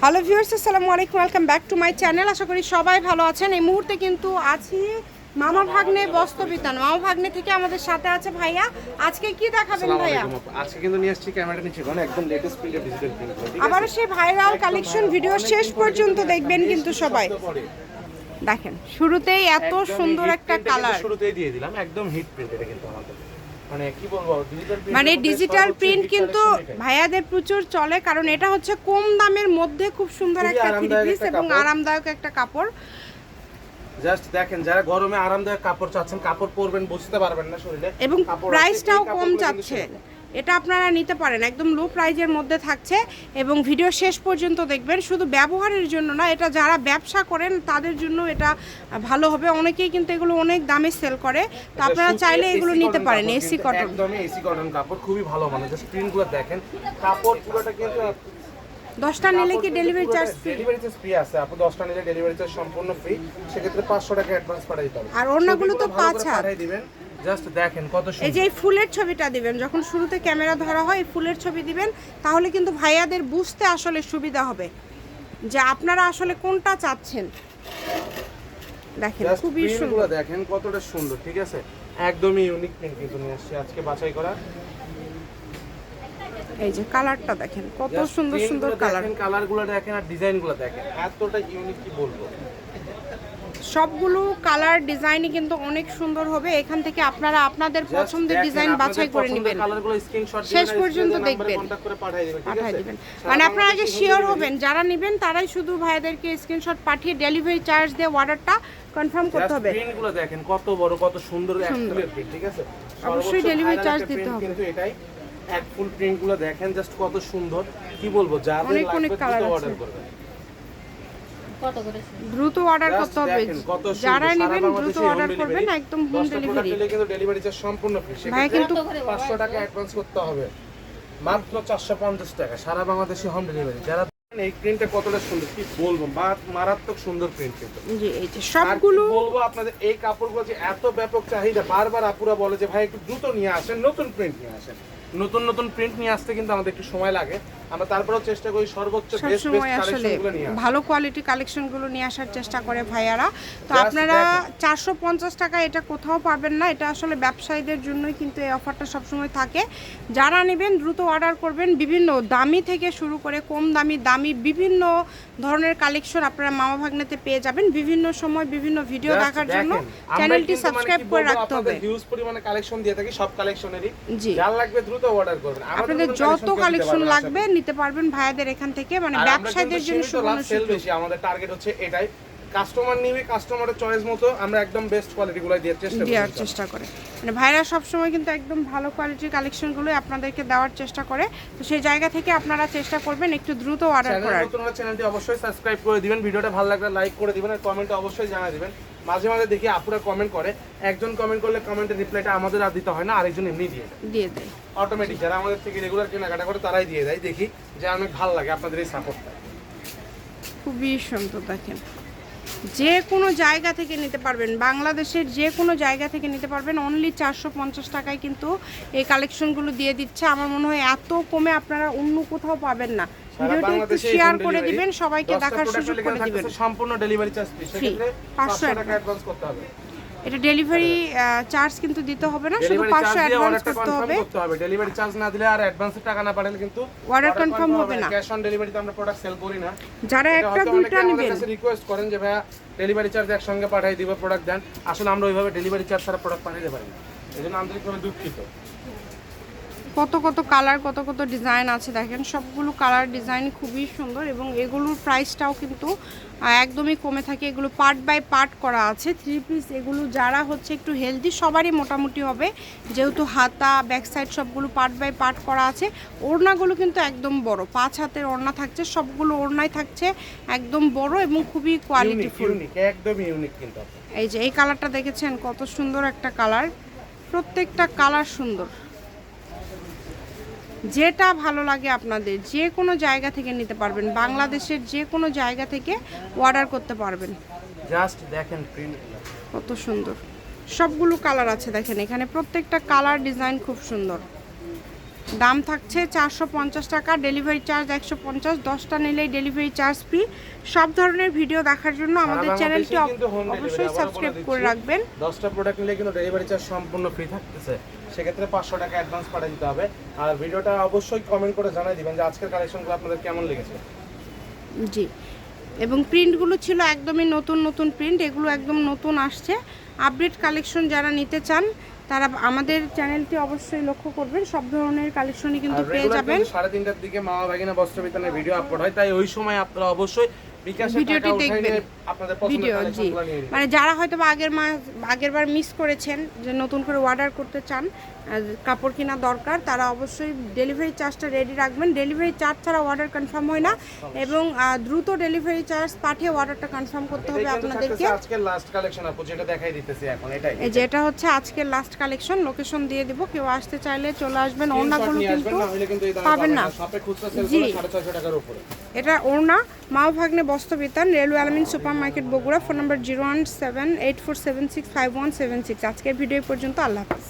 Hello viewers, আসসালামু আলাইকুম, welcome back to my channel. আশা করি সবাই ভালো আছেন। এই মুহূর্তে কিন্তু আছি মামা ভাগ্নে বস্ত্রবিতান। মামা ভাগ্নে থেকে আমাদের সাথে আছে ভাইয়া। আজকে কি দেখাবেন ভাইয়া? আজকে কিন্তু নিয়ে আসছি ক্যামেরাটা নিচে কোন একদম লেটেস্ট প্রিন্টের ডিজিটাল প্রিন্ট, ঠিক আছে? আবার সেই ভাইরাল কালেকশন, ভিডিও শেষ পর্যন্ত দেখবেন কিন্তু সবাই। দেখেন শুরুতেই এত সুন্দর একটা কালার, শুরুতেই দিয়ে দিলাম একদম হিট প্রিন্ট। এটা কিন্তু আমাদের মানে কি বলবো, মানে ডিজিটাল প্রিন্ট কিন্তু ভাইয়াদের প্রচুর চলে, কারণ এটা হচ্ছে কম দামের মধ্যে খুব সুন্দর একটা থ্রি পিস এবং আরামদায়ক একটা কাপড়। জাস্ট দেখেন, যারা গরমে আরামদায়ক কাপড় চাচ্ছেন, কাপড় পরবেন বুঝতে পারবেন না শরীরে, এবং প্রাইসটাও কম চাচ্ছেন, এটা আপনারা নিতে পারেন। একদম লো প্রাইজের মধ্যে থাকছে এবং ভিডিও শেষ পর্যন্ত দেখবেন। শুধু ব্যবহারের জন্য না, এটা যারা ব্যবসা করেন তাদের জন্য এটা ভালো হবে। অনেকেই কিন্তু এগুলো অনেক দামে সেল করে, তো আপনারা চাইলে এগুলো নিতে পারেন। এসি কটন, একদমই এসি কটন কাপড়, খুবই ভালো মানে। জাস্ট প্রিন্টগুলো দেখেন, কাপড় পুরোটা কিন্তু 10টা নিলে কি delivery charge free? Delivery charge free আছে। আপনি 10টা নিলে ডেলিভারি চার্জ সম্পূর্ণ ফ্রি। সেক্ষেত্রে 500 টাকা অ্যাডভান্স পাঠিয়ে দিতে হবে। আর ওড়নাগুলো তো 5 হাত পাঠিয়ে দিবেন। জাস্ট দেখেন কত সুন্দর। এই যে এই ফুলের ছবিটা দিবেন, যখন শুরুতে ক্যামেরা ধরা হয় এই ফুলের ছবি দিবেন, তাহলে কিন্তু ভাইয়াদের বুঝতে আসলে সুবিধা হবে যে আপনারা আসলে কোনটা চাচ্ছেন। দেখেন খুবই সুন্দর, দেখেন কতটা সুন্দর, ঠিক আছে? একদমই ইউনিক প্রিন্ট কিন্তু নিয়ে আসছি আজকে বাছাই করা। এই যে কালারটা দেখেন কত সুন্দর সুন্দর কালার, কালারগুলো দেখেন আর ডিজাইনগুলো দেখেন, এতটা ইউনিক কি বলবো। সবগুলো কালার ডিজাইনই কিন্তু অনেক সুন্দর হবে। এখান থেকে আপনারা আপনাদের পছন্দের ডিজাইন বাছাই করে নেবেন, শেষ পর্যন্ত দেখবেন, পাঠিয়ে দিবেন। মানে আপনারা আগে শিওর হবেন, যারা নেবেন তারাই শুধু ভাইয়াদেরকে স্ক্রিনশট পাঠিয়ে ডেলিভারি চার্জ দিয়ে অর্ডারটা কনফার্ম করতে হবে। প্রিন্টগুলো দেখেন কত বড়, কত সুন্দর একটা প্রিন্ট, ঠিক আছে? অবশ্যই ডেলিভারি চার্জ দিতে হবে। কিন্তু এটাই এক ফুল প্রিন্টগুলো দেখেন জাস্ট কত সুন্দর, কি বলবো। যাদের অনেক অনেক কালার আছে, অর্ডার করবেন, দ্রুত অর্ডার করতে হবে। যারা নেবেন দ্রুত অর্ডার করবেন, একদম হোম ডেলিভারি। কিন্তু ডেলিভারি চার্জ সম্পূর্ণ ফ্রি। ভাই কিন্তু 500 টাকা অ্যাডভান্স করতে হবে, মাত্র 450 টাকা সারা বাংলাদেশে হোম ডেলিভারি। যারা এই প্রিন্টটা কতটা সুন্দর কি বলবো, মারাত্মক সুন্দর প্রিন্ট কিন্তু। জি এই যে সবগুলো বলবো আপনাদের, এই কাপড়গুলো যে এত ব্যাপক চাহিদা, বারবার আপুরা বলে যে ভাই একটু দ্রুত নিয়ে আসেন, নতুন প্রিন্ট নিয়ে আসেন। নতুন নতুন প্রিন্ট নিয়ে আসতে কিন্তু আমাদের একটু সময় লাগে। আমরা তারপরেও চেষ্টা করি সর্বোচ্চ বেস্ট কালেকশনগুলো নিয়ে আসতে, ভালো কোয়ালিটি কালেকশনগুলো নিয়ে আসার চেষ্টা করে ভাইয়ারা। তো আপনারা 450 টাকা এটা কোথাও পাবেন না, এটা আসলে ব্যবসায়ীদের জন্যই কিন্তু এই অফারটা সবসময় থাকে। যারা নেবেন দ্রুত অর্ডার করবেন। বিভিন্ন দামি থেকে শুরু করে কম দামি বিভিন্ন ধরনের কালেকশন আপনারা মামা ভাগ্নেতে পেয়ে যাবেন। বিভিন্ন সময় বিভিন্ন ভিডিও দেখার জন্য চ্যানেলটি সাবস্ক্রাইব করে রাখতে হবে। হিউজ পরিমাণে কালেকশন দিয়ে থাকি, সব কালেকশনেরই যার লাগবে দ্রুত অর্ডার করবেন। আপনাদের যত কালেকশন লাগবে নিতে পারবেন ভাইয়াদের এখান থেকে। মানে ব্যবসায়ীদের জন্য সেল বেশি, আমাদের টার্গেট হচ্ছে এটাই। কাস্টমার নিবে, কাস্টমারের চয়েস মতো আমরা একদম বেস্ট কোয়ালিটিগুলো দেওয়ার চেষ্টা করে। মানে ভাইরা সব সময় কিন্তু একদম ভালো কোয়ালিটির কালেকশনগুলো আপনাদেরকে দেওয়ার চেষ্টা করে। তো সেই জায়গা থেকে আপনারা চেষ্টা করবেন একটু দ্রুত অর্ডার করার। নতুন হলে চ্যানেলটি অবশ্যই সাবস্ক্রাইব করে দিবেন, ভিডিওটা ভালো লাগলে লাইক করে দিবেন আর কমেন্টে অবশ্যই জানিয়ে দিবেন। মাঝে মাঝে দেখি আপুরা কমেন্ট করে, একজন কমেন্ট করলে কমেন্টের রিপ্লাইটা আমাদের আর দিতে হয় না, আরেকজন এমনি দিয়ে দেয় অটোমেটিক। যারা আমাদের থেকে রেগুলার কেনাকাটা করে তারাই দিয়ে দেয়। দেখি যে অনেক ভালো লাগে আপনাদের এই সাপোর্টটা। খুবই সুন্দর, দেখেন যে কোনো জায়গা থেকে নিতে পারবেন, বাংলাদেশের যে কোনো জায়গা থেকে নিতে পারবেন। অনলি 450 টাকায় কিন্তু এই কালেকশনগুলো দিয়ে দিচ্ছে। আমার মনে হয় এত কমে আপনারা অন্য কোথাও পাবেন না। ভিডিওটি একটু শেয়ার করে দিবেন, সবাইকে দেখার সুযোগ করে দিবেন। সম্পূর্ণ ডেলিভারি চার্জ ফ্রি, 500 টাকা অ্যাডভান্স করতে হবে। এটা ডেলিভারি চার্জ কিন্তু দিতে হবে না, শুধু 500 অ্যাডভান্স করতে হবে। ডেলিভারি চার্জ না দিলে আর অ্যাডভান্সের টাকা না পাঠালে কিন্তু অর্ডার কনফার্ম হবে না। ক্যাশ অন ডেলিভারিতে আমরা প্রোডাক্ট সেল করি না। যারা একটা দুইটা নেবেন রিকোয়েস্ট করেন যে ভাইয়া ডেলিভারি চার্জ একসঙ্গে পাঠিয়ে দিব, প্রোডাক্ট দেন। আসলে আমরা ওইভাবে ডেলিভারি চার্জ ছাড়া প্রোডাক্ট পাঠাতে পারি না, এজন্য আন্তরিকভাবে দুঃখিত। কত কত কালার, কত কত ডিজাইন আছে দেখেন। সবগুলো কালার ডিজাইন খুবই সুন্দর এবং এগুলোর প্রাইসটাও কিন্তু একদমই কমে থাকে। এগুলো পার্ট বাই পার্ট করা আছে, থ্রি পিস। এগুলো যারা হচ্ছে একটু হেলদি সবারই মোটামুটি হবে, যেহেতু হাতা ব্যাক সাইড সবগুলো পার্ট বাই পার্ট করা আছে। ওড়নাগুলো কিন্তু একদম বড়, 5 হাতের ওড়না থাকছে, সবগুলো ওড়নাই থাকছে একদম বড় এবং খুবই কোয়ালিটিফুল, একদম ইউনিক কিন্তু। এই যে এই কালারটা দেখেছেন কত সুন্দর একটা কালার, প্রত্যেকটা কালার সুন্দর। যেটা ভালো লাগে আপনাদের যে কোনো জায়গা থেকে নিতে পারবেন, বাংলাদেশের যে কোনো জায়গা থেকে অর্ডার করতে পারবেন। জাস্ট দেখেন প্রিন্টগুলো কত সুন্দর, সবগুলো কালার আছে দেখেন এখানে, প্রত্যেকটা কালার ডিজাইন খুব সুন্দর। দাম থাকছে 450 টাকা, ডেলিভারি চার্জ 150, 10টা নিলেই ডেলিভারি চার্জ ফ্রি। সব ধরনের ভিডিও দেখার জন্য আমাদের চ্যানেলটি অবশ্যই সাবস্ক্রাইব করে রাখবেন। 10টা প্রোডাক্ট নিলে কিন্তু ডেলিভারি চার্জ সম্পূর্ণ ফ্রি থাকতেছে, সেক্ষেত্রে 500 টাকা অ্যাডভান্স পাঠিয়ে দিতে হবে। আর ভিডিওটা অবশ্যই কমেন্ট করে জানিয়ে দিবেন যে আজকের কালেকশনগুলো আপনাদের কেমন লেগেছে। জি, এবং প্রিন্টগুলো ছিল একদমই নতুন নতুন প্রিন্ট, এগুলো একদম নতুন আসছে। আপডেট কালেকশন যারা নিতে চান তারা আমাদের চ্যানেলটি অবশ্যই লক্ষ্য করবেন, সব ধরনের কালেকশনই কিন্তু পেয়ে যাবেন। 3:30টার দিকে মা ভাগিনা বস্ত্র বিতানের ভিডিও আপলোড হয়, তাই ওই সময় আপনারা অবশ্যই ভিডিওটি দেখবেন। ভিডিও জি, মানে যারা হয়তো আগেরবার মিস করেছেন, যে নতুন করে অর্ডার করতে চান, কাপড় কেনা দরকার, তারা অবশ্যই ডেলিভারি চার্জটা রেডি রাখবেন। ডেলিভারি চার্জ ছাড়া অর্ডার কনফার্ম হয় না, এবং দ্রুত ডেলিভারি চার্জ পাঠিয়ে অর্ডারটা কনফার্ম করতে হবে আপনাদেরকে। আজকের লাস্ট কালেকশন আপু যেটা দেখাই দিতেছি এখন, এটাই যেটা হচ্ছে আজকের লাস্ট কালেকশন। লোকেশন দিয়ে দিব, কেউ আসতে চাইলে চলে আসবেন। ওড়নাগুলো কিন্তু পাবেন না, শপে খুচরা সেল করে 650 টাকার উপরে। এটা ওড়না, মাও ভাগ্নে বস্ত্র বিতান, রেলওয়ে আলমিন super market Bogura. Phone number 01784765176। আজকের ভিডিও পর্যন্ত, আল্লাহ হাফেজ।